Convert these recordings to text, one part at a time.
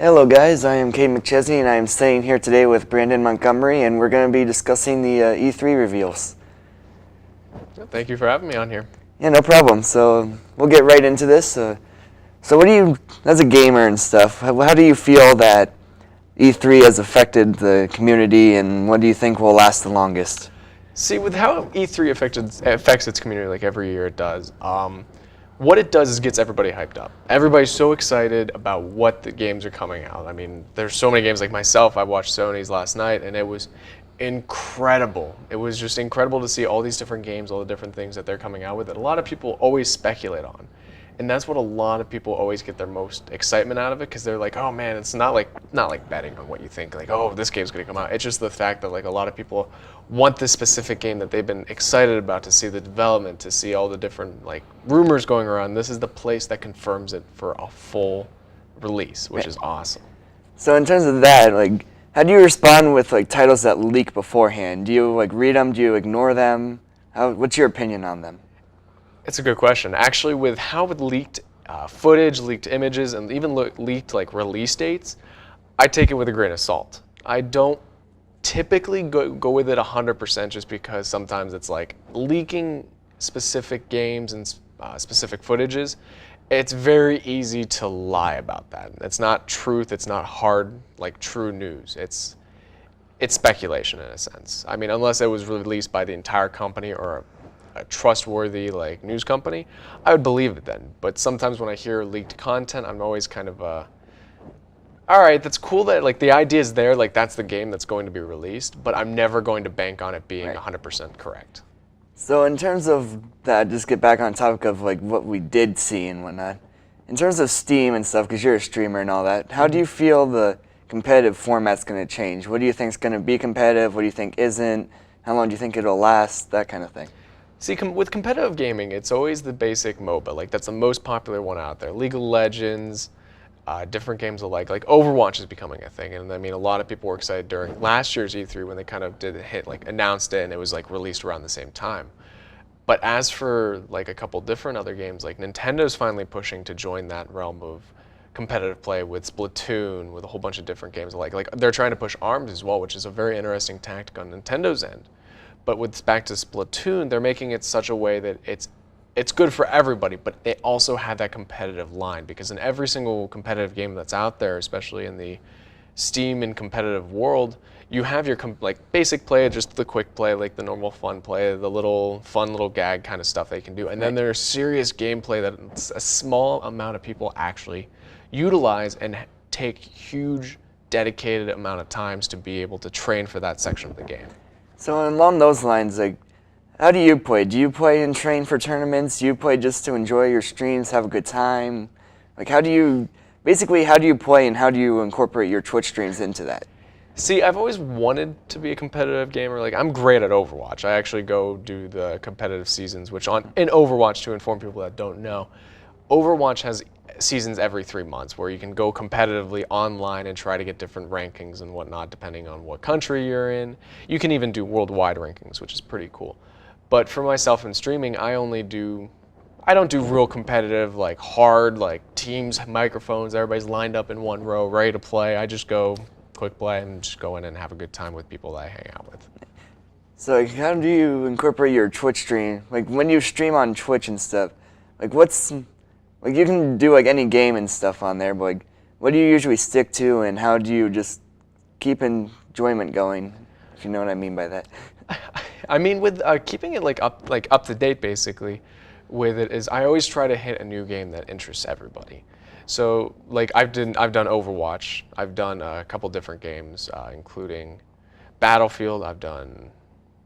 Hello guys, I am Kate McChesney and I am staying here today with Brandon Montgomery and we're going to be discussing the E3 reveals. Thank you for having me on here. Yeah, no problem. So we'll get right into this. So what do you, as a gamer and stuff, how do you feel that E3 has affected the community and what do you think will last the longest? See, with how E3 affects its community like every year it does, what it does is gets everybody hyped up. Everybody's so excited about what the games are coming out. I mean, there's so many games like myself. I watched Sony's last night and it was incredible. It was just incredible to see all these different games, all the different things that they're coming out with that a lot of people always speculate on. And that's what a lot of people always get their most excitement out of it, because they're like, oh man, it's not like betting on what you think, like, oh, this game's gonna come out. It's just the fact that like a lot of people want this specific game that they've been excited about, to see the development, to see all the different like rumors going around. This is the place that confirms it for a full release, which is awesome. So in terms of that, like, how do you respond with like titles that leak beforehand? Do you like read them? Do you ignore them? What's your opinion on them? It's a good question. Actually, with how with leaked footage, leaked images, and even leaked like release dates, I take it with a grain of salt. I don't typically go with it 100% just because sometimes it's like leaking specific games and specific footages. It's very easy to lie about that. It's not truth. It's not hard like true news. It's speculation in a sense. I mean, unless it was released by the entire company or a trustworthy like news company, I would believe it then. But sometimes when I hear leaked content, I'm always kind of all right, that's cool that like the idea is there, like that's the game that's going to be released, but I'm never going to bank on it being 100% correct. So in terms of that, just get back on topic of like what we did see and whatnot. In terms of Steam and stuff, because you're a streamer and all that, how do you feel the competitive format's going to change? What do you think is going to be competitive? What do you think isn't? How long do you think it'll last? That kind of thing. See, with competitive gaming, it's always the basic MOBA. Like that's the most popular one out there. League of Legends, different games alike. Like Overwatch is becoming a thing, and I mean, a lot of people were excited during last year's E3 when they kind of did a hit, like announced it, and it was like released around the same time. But as for like a couple different other games, like Nintendo's finally pushing to join that realm of competitive play with Splatoon, with a whole bunch of different games alike. Like they're trying to push ARMS as well, which is a very interesting tactic on Nintendo's end. But with back to Splatoon, they're making it such a way that it's good for everybody, but they also have that competitive line, because in every single competitive game that's out there, especially in the Steam and competitive world, you have your like basic play, just the quick play, like the normal fun play, the little fun little gag kind of stuff they can do. And then there's serious gameplay that a small amount of people actually utilize and take huge dedicated amount of times to be able to train for that section of the game. So along those lines, like, how do you play? Do you play and train for tournaments? Do you play just to enjoy your streams, have a good time? Like, how do you play and how do you incorporate your Twitch streams into that? See, I've always wanted to be a competitive gamer. Like, I'm great at Overwatch. I actually go do the competitive seasons, which in Overwatch, to inform people that don't know, Overwatch has seasons every 3 months where you can go competitively online and try to get different rankings and whatnot depending on what country you're in. You can even do worldwide rankings, which is pretty cool. But for myself in streaming, I don't do real competitive, like hard, like teams, microphones, everybody's lined up in one row, ready to play. I just go quick play and just go in and have a good time with people that I hang out with. So like, how do you incorporate your Twitch stream? Like when you stream on Twitch and stuff, like like you can do like any game and stuff on there, but like what do you usually stick to and how do you just keep enjoyment going, if you know what I mean by that? I mean, with keeping it like up to date basically with it is I always try to hit a new game that interests everybody. So like I've done Overwatch, I've done a couple different games, including Battlefield, I've done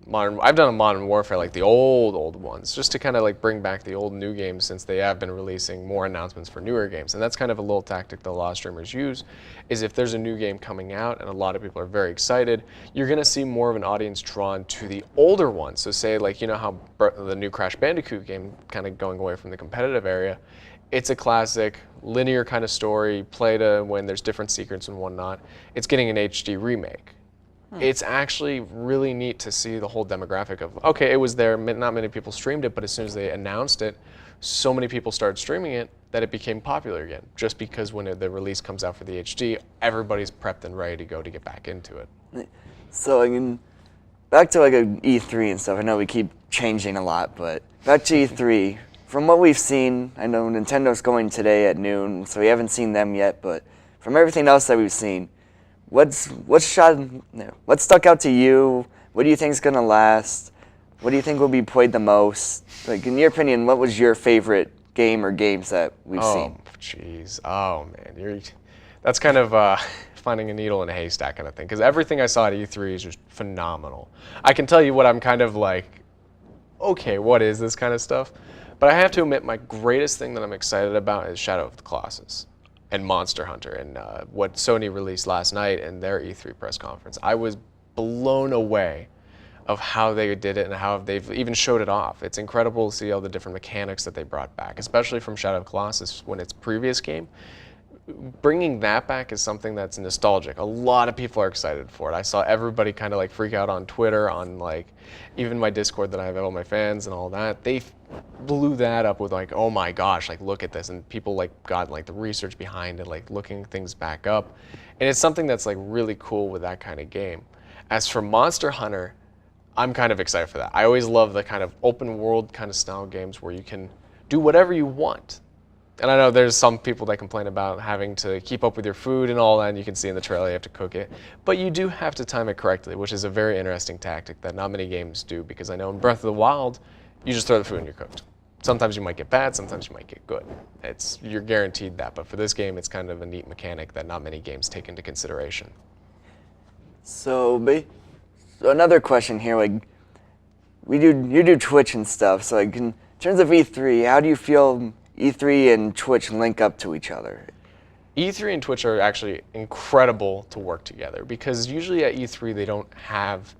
a Modern Warfare, like the old ones, just to kind of like bring back the old new games, since they have been releasing more announcements for newer games. And that's kind of a little tactic that a lot of streamers use, is if there's a new game coming out and a lot of people are very excited, you're gonna see more of an audience drawn to the older ones. So say like, you know how the new Crash Bandicoot game, kind of going away from the competitive area, it's a classic linear kind of story, play to when there's different secrets and whatnot. It's getting an HD remake. It's actually really neat to see the whole demographic of, okay, it was there, not many people streamed it, but as soon as they announced it, so many people started streaming it, that it became popular again, just because when the release comes out for the HD, everybody's prepped and ready to go to get back into it. So I mean, back to like a E3 and stuff. I know we keep changing a lot, but back to E3. From what we've seen, I know Nintendo's going today at noon, so we haven't seen them yet. But from everything else that we've seen, what stuck out to you? What do you think is gonna last? What do you think will be played the most? Like in your opinion, what was your favorite game or games that we've seen? Oh, jeez. Oh man, that's kind of finding a needle in a haystack kind of thing. Because everything I saw at E3 is just phenomenal. I can tell you what I'm kind of like, okay, what is this kind of stuff? But I have to admit, my greatest thing that I'm excited about is Shadow of the Colossus and Monster Hunter and what Sony released last night in their E3 press conference. I was blown away of how they did it and how they've even showed it off. It's incredible to see all the different mechanics that they brought back, especially from Shadow of the Colossus when its previous game. Bringing that back is something that's nostalgic. A lot of people are excited for it. I saw everybody kind of like freak out on Twitter, on like even my Discord that I have all my fans and all that. They blew that up with like, oh my gosh, like look at this, and people like got like the research behind it, like looking things back up, and it's something that's like really cool with that kind of game. As for Monster Hunter, I'm kind of excited for that. I always love the kind of open world kind of style games where you can do whatever you want. And I know there's some people that complain about having to keep up with your food and all that, and you can see in the trailer you have to cook it. But you do have to time it correctly, which is a very interesting tactic that not many games do, because I know in Breath of the Wild, you just throw the food and you're cooked. Sometimes you might get bad, sometimes you might get good. You're guaranteed that, but for this game, it's kind of a neat mechanic that not many games take into consideration. So another question here, like you do Twitch and stuff. So like in terms of E3, how do you feel E3 and Twitch link up to each other? E3 and Twitch are actually incredible to work together, because usually at E3 they don't have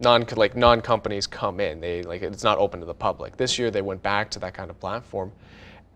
non-companies come in. It's not open to the public. This year they went back to that kind of platform,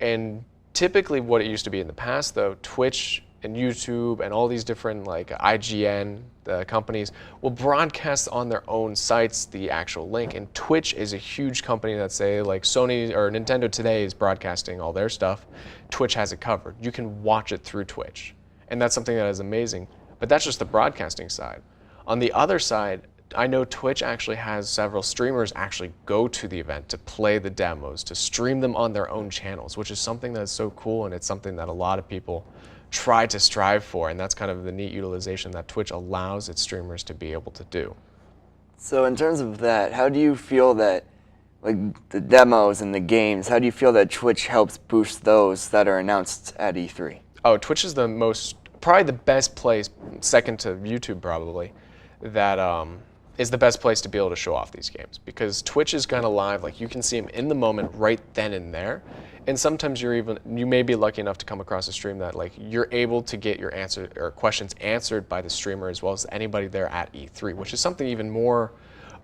and typically what it used to be in the past, though, Twitch and YouTube and all these different like IGN companies will broadcast on their own sites the actual link. And Twitch is a huge company that, say like Sony or Nintendo today is broadcasting all their stuff. Twitch has it covered. You can watch it through Twitch, and that's something that is amazing. But that's just the broadcasting side. On the other side, I know Twitch actually has several streamers actually go to the event to play the demos, to stream them on their own channels, which is something that's so cool, and it's something that a lot of people try to strive for, and that's kind of the neat utilization that Twitch allows its streamers to be able to do. So in terms of that, how do you feel that, like the demos and the games, how do you feel that Twitch helps boost those that are announced at E3? Oh, Twitch is probably the best place, second to YouTube probably, that is the best place to be able to show off these games, because Twitch is kind of live, like you can see them in the moment right then and there. And sometimes you may be lucky enough to come across a stream that like you're able to get your answer or questions answered by the streamer as well as anybody there at E3, which is something even more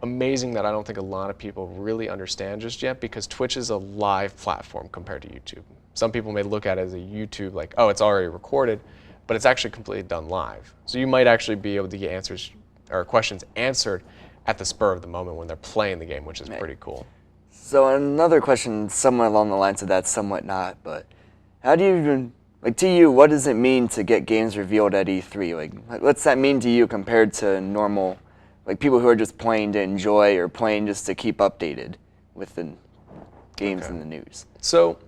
amazing that I don't think a lot of people really understand just yet, because Twitch is a live platform compared to YouTube. Some people may look at it as a YouTube like, oh, it's already recorded, but it's actually completely done live. So you might actually be able to get answers or questions answered at the spur of the moment when they're playing the game, which is pretty cool. So another question somewhat along the lines of that, somewhat not, but how do you, like to you, what does it mean to get games revealed at E3? Like what's that mean to you compared to normal, like people who are just playing to enjoy or playing just to keep updated with the games and the news? So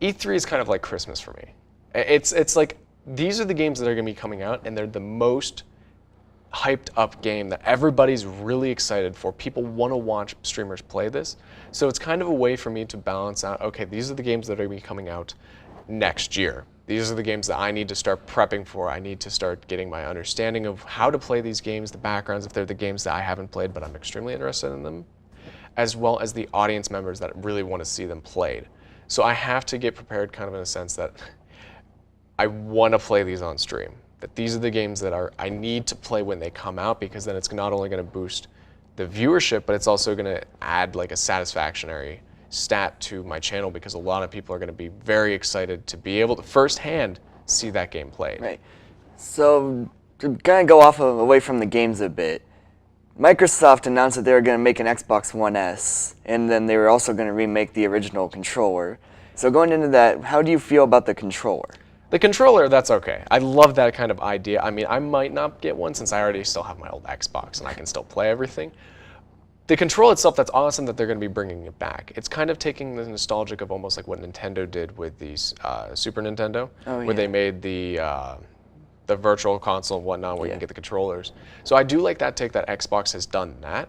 E3 is kind of like Christmas for me. It's like these are the games that are going to be coming out, and they're the most hyped up game that everybody's really excited for. People want to watch streamers play this. So it's kind of a way for me to balance out, okay, these are the games that are going to be coming out next year. These are the games that I need to start prepping for. I need to start getting my understanding of how to play these games, the backgrounds, if they're the games that I haven't played but I'm extremely interested in them, as well as the audience members that really want to see them played. So I have to get prepared kind of in a sense that I want to play these on stream. That these are the games that I need to play when they come out, because then it's not only going to boost the viewership, but it's also going to add like a satisfactory stat to my channel, because a lot of people are going to be very excited to be able to firsthand see that game played. Right. So to kind of go away from the games a bit, Microsoft announced that they were going to make an Xbox One S, and then they were also going to remake the original controller. So going into that, how do you feel about the controller? The controller, that's okay. I love that kind of idea. I mean, I might not get one since I already still have my old Xbox and I can still play everything. The control itself, that's awesome that they're going to be bringing it back. It's kind of taking the nostalgic of almost like what Nintendo did with the Super Nintendo, where they made the virtual console and whatnot, where you can get the controllers. So I do like that take that Xbox has done that.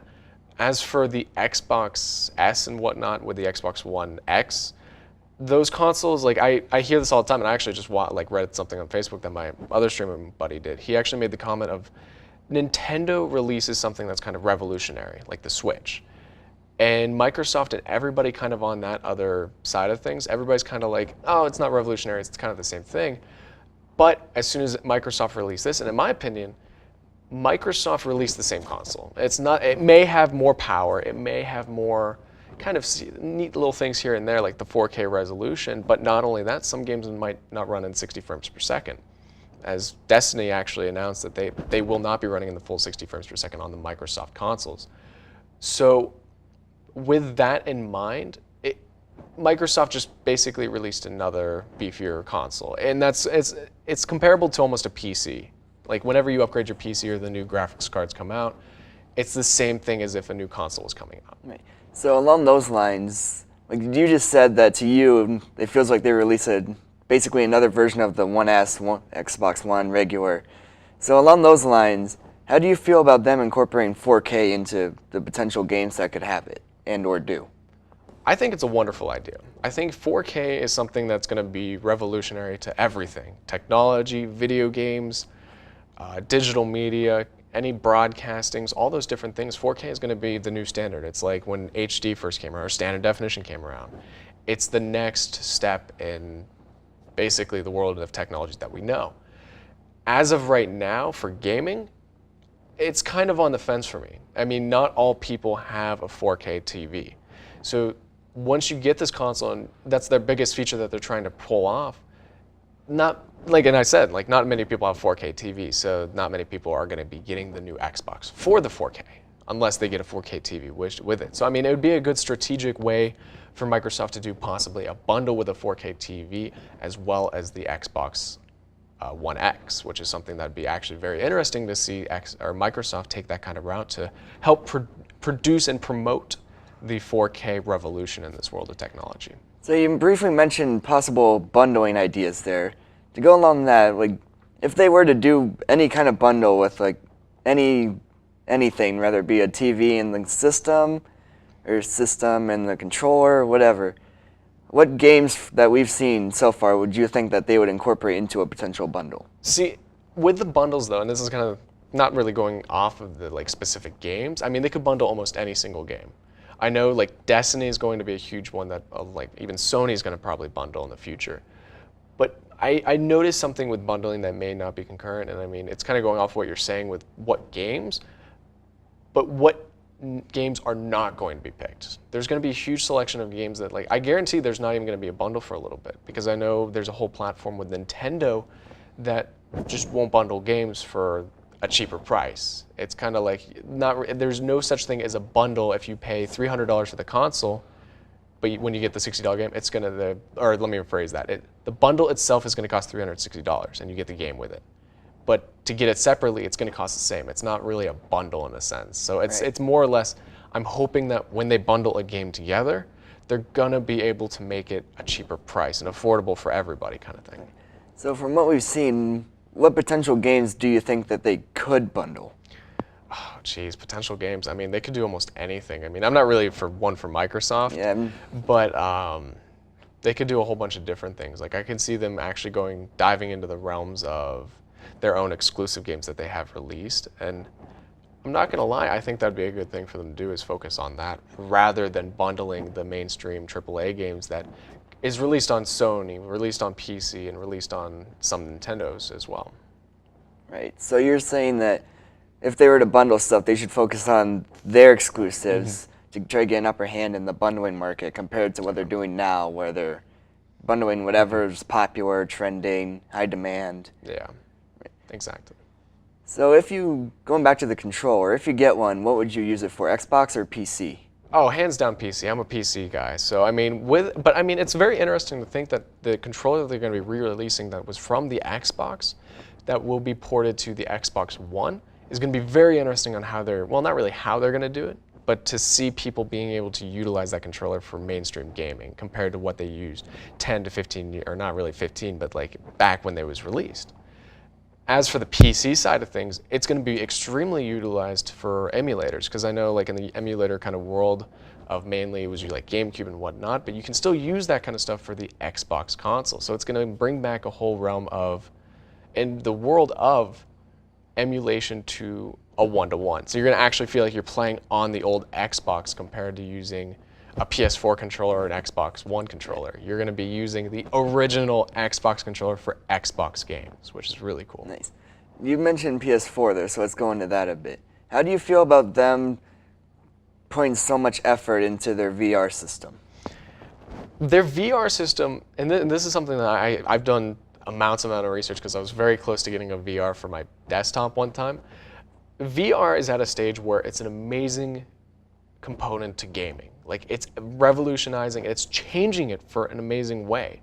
As for the Xbox S and whatnot with the Xbox One X, those consoles, like I hear this all the time, and I actually just read something on Facebook that my other streaming buddy did. He actually made the comment of Nintendo releases something that's kind of revolutionary, like the Switch. And Microsoft and everybody kind of on that other side of things, everybody's kind of like, oh, it's not revolutionary, it's kind of the same thing. But as soon as Microsoft released this, and in my opinion, Microsoft released the same console. It may have more power, it may have more kind of neat little things here and there, like the 4K resolution, but not only that, some games might not run in 60 frames per second. As Destiny actually announced that they will not be running in the full 60 frames per second on the Microsoft consoles. So with that in mind, Microsoft just basically released another beefier console, and it's comparable to almost a PC. Like whenever you upgrade your PC or the new graphics cards come out, it's the same thing as if a new console was coming out. Right. So along those lines, like you just said that to you, it feels like they released basically another version of the One S, Xbox One regular. So along those lines, how do you feel about them incorporating 4K into the potential games that could have it and or do? I think it's a wonderful idea. I think 4K is something that's going to be revolutionary to everything. Technology, video games, digital media, any broadcastings, all those different things. 4K is going to be the new standard. It's like when HD first came around, or standard definition came around. It's the next step in basically the world of technologies that we know. As of right now, for gaming, it's kind of on the fence for me. I mean, not all people have a 4K TV. So once you get this console, and that's their biggest feature that they're trying to pull off, not many people have 4K TV, so not many people are going to be getting the new Xbox for the 4K, unless they get a 4K TV with it. So I mean, it would be a good strategic way for Microsoft to do possibly a bundle with a 4K TV as well as the Xbox One X, which is something that would be actually very interesting to see Microsoft take that kind of route to help produce and promote the 4K revolution in this world of technology. So you briefly mentioned possible bundling ideas there. To go along that, like if they were to do any kind of bundle with like anything, whether it be a TV and the system or system and the controller, whatever, what games that we've seen so far would you think that they would incorporate into a potential bundle? See, with the bundles though, and this is kind of not really going off of the like specific games, I mean they could bundle almost any single game. I know like Destiny is going to be a huge one that like even Sony is going to probably bundle in the future. But I noticed something with bundling that may not be concurrent, and I mean it's kind of going off what you're saying with what games, but what games are not going to be picked. There's going to be a huge selection of games that like I guarantee there's not even going to be a bundle for a little bit, because I know there's a whole platform with Nintendo that just won't bundle games for a cheaper price. It's kind of like there's no such thing as a bundle if you pay $300 for the console, but when you get the $60 game, it's going to or let me rephrase that. The bundle itself is going to cost $360 and you get the game with it. But to get it separately, it's going to cost the same. It's not really a bundle in a sense. So it's more or less, I'm hoping that when they bundle a game together, they're going to be able to make it a cheaper price and affordable for everybody kind of thing. So from what we've seen, what potential games do you think that they could bundle? Oh, geez, potential games. I mean, they could do almost anything. I mean, I'm not really for Microsoft, but they could do a whole bunch of different things. Like I can see them actually diving into the realms of their own exclusive games that they have released. And I'm not going to lie, I think that'd be a good thing for them to do is focus on that rather than bundling the mainstream AAA games that is released on Sony, released on PC, and released on some Nintendos as well. Right. So you're saying that if they were to bundle stuff, they should focus on their exclusives to try to get an upper hand in the bundling market compared to what they're doing now, where they're bundling whatever's popular, trending, high demand. Yeah, exactly. So going back to the controller, if you get one, what would you use it for, Xbox or PC? Oh, hands down PC. I'm a PC guy. So I mean, but I mean, it's very interesting to think that the controller they're going to be re-releasing that was from the Xbox, that will be ported to the Xbox One, is going to be very interesting on how they're, well, not really how they're going to do it, but to see people being able to utilize that controller for mainstream gaming compared to what they used 10 to 15 years, or not really 15, but like back when they was released. As for the PC side of things, it's going to be extremely utilized for emulators, because I know like in the emulator kind of world of mainly it was like GameCube and whatnot, but you can still use that kind of stuff for the Xbox console. So it's going to bring back a whole realm of, in the world of emulation to a one-to-one. So you're going to actually feel like you're playing on the old Xbox compared to using a PS4 controller or an Xbox One controller. You're going to be using the original Xbox controller for Xbox games, which is really cool. Nice. You mentioned PS4 there, so let's go into that a bit. How do you feel about them putting so much effort into their VR system? Their VR system, and this is something that I've done amount of research because I was very close to getting a VR for my desktop one time. VR is at a stage where it's an amazing component to gaming. Like, it's revolutionizing, it's changing it for an amazing way.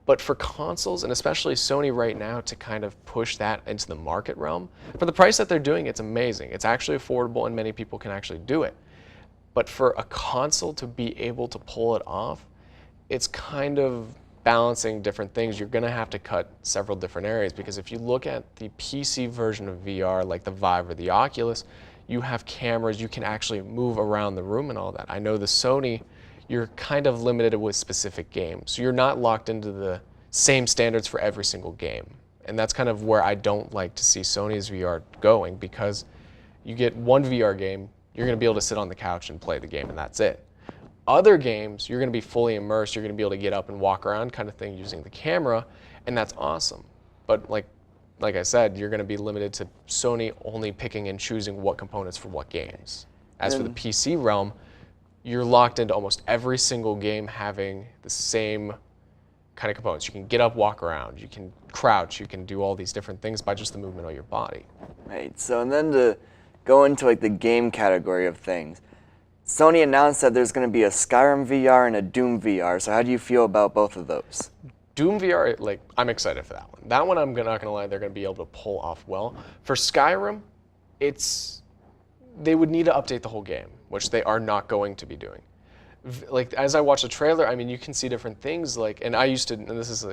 But for consoles, and especially Sony right now, to kind of push that into the market realm, for the price that they're doing, it's amazing. It's actually affordable and many people can actually do it. But for a console to be able to pull it off, it's kind of balancing different things. You're going to have to cut several different areas, because if you look at the PC version of VR, like the Vive or the Oculus, you have cameras, you can actually move around the room and all that. I know the Sony, you're kind of limited with specific games. So you're not locked into the same standards for every single game. And that's kind of where I don't like to see Sony's VR going, because you get one VR game, you're going to be able to sit on the couch and play the game, and that's it. Other games, you're going to be fully immersed, you're going to be able to get up and walk around kind of thing using the camera, and that's awesome. But like I said, you're going to be limited to Sony only picking and choosing what components for what games. As for the PC realm, you're locked into almost every single game having the same kind of components. You can get up, walk around, you can crouch, you can do all these different things by just the movement of your body. Right, so and then to go into like the game category of things, Sony announced that there's going to be a Skyrim VR and a Doom VR, so how do you feel about both of those? Doom VR, like, I'm excited for that one. That one, I'm not going to lie, they're going to be able to pull off well. For Skyrim, they would need to update the whole game, which they are not going to be doing. Like, as I watch the trailer, I mean, you can see different things, like, and I used to, and this is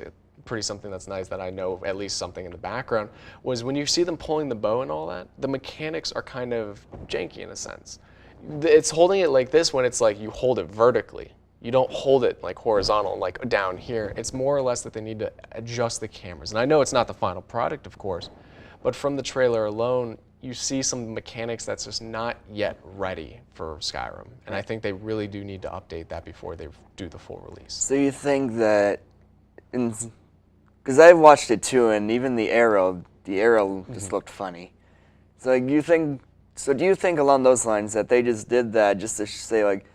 pretty something that's nice that I know at least something in the background, was when you see them pulling the bow and all that, the mechanics are kind of janky in a sense. It's holding it like this when it's like you hold it vertically. You don't hold it like horizontal, like down here. It's more or less that they need to adjust the cameras. And I know it's not the final product, of course, but from the trailer alone, you see some mechanics that's just not yet ready for Skyrim. And I think they really do need to update that before they do the full release. So you think that, because I've watched it too, and even the arrow just looked funny. So do you think along those lines that they just did that just to say like,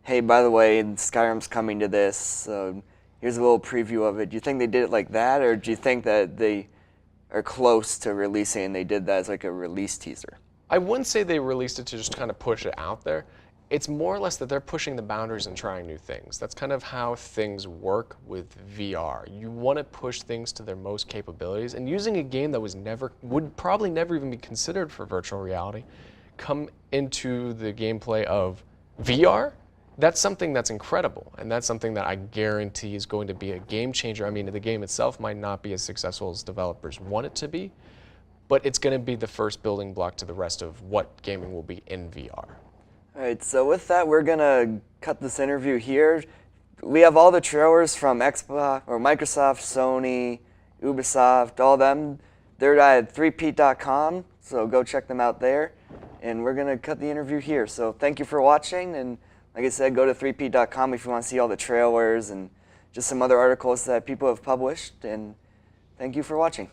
hey, by the way, Skyrim's coming to this, so here's a little preview of it. Do you think they did it like that, or do you think that they are close to releasing and they did that as like a release teaser? I wouldn't say they released it to just kind of push it out there. It's more or less that they're pushing the boundaries and trying new things. That's kind of how things work with VR. You want to push things to their most capabilities, and using a game that would probably never even be considered for virtual reality, come into the gameplay of VR, that's something that's incredible, and that's something that I guarantee is going to be a game changer. I mean, the game itself might not be as successful as developers want it to be, but it's going to be the first building block to the rest of what gaming will be in VR. All right, so with that, we're going to cut this interview here. We have all the trailers from Xbox, or Microsoft, Sony, Ubisoft, all them. They're at 3peat.com, so go check them out there. And we're going to cut the interview here. So thank you for watching, and like I said, go to 3peat.com if you want to see all the trailers and just some other articles that people have published. And thank you for watching.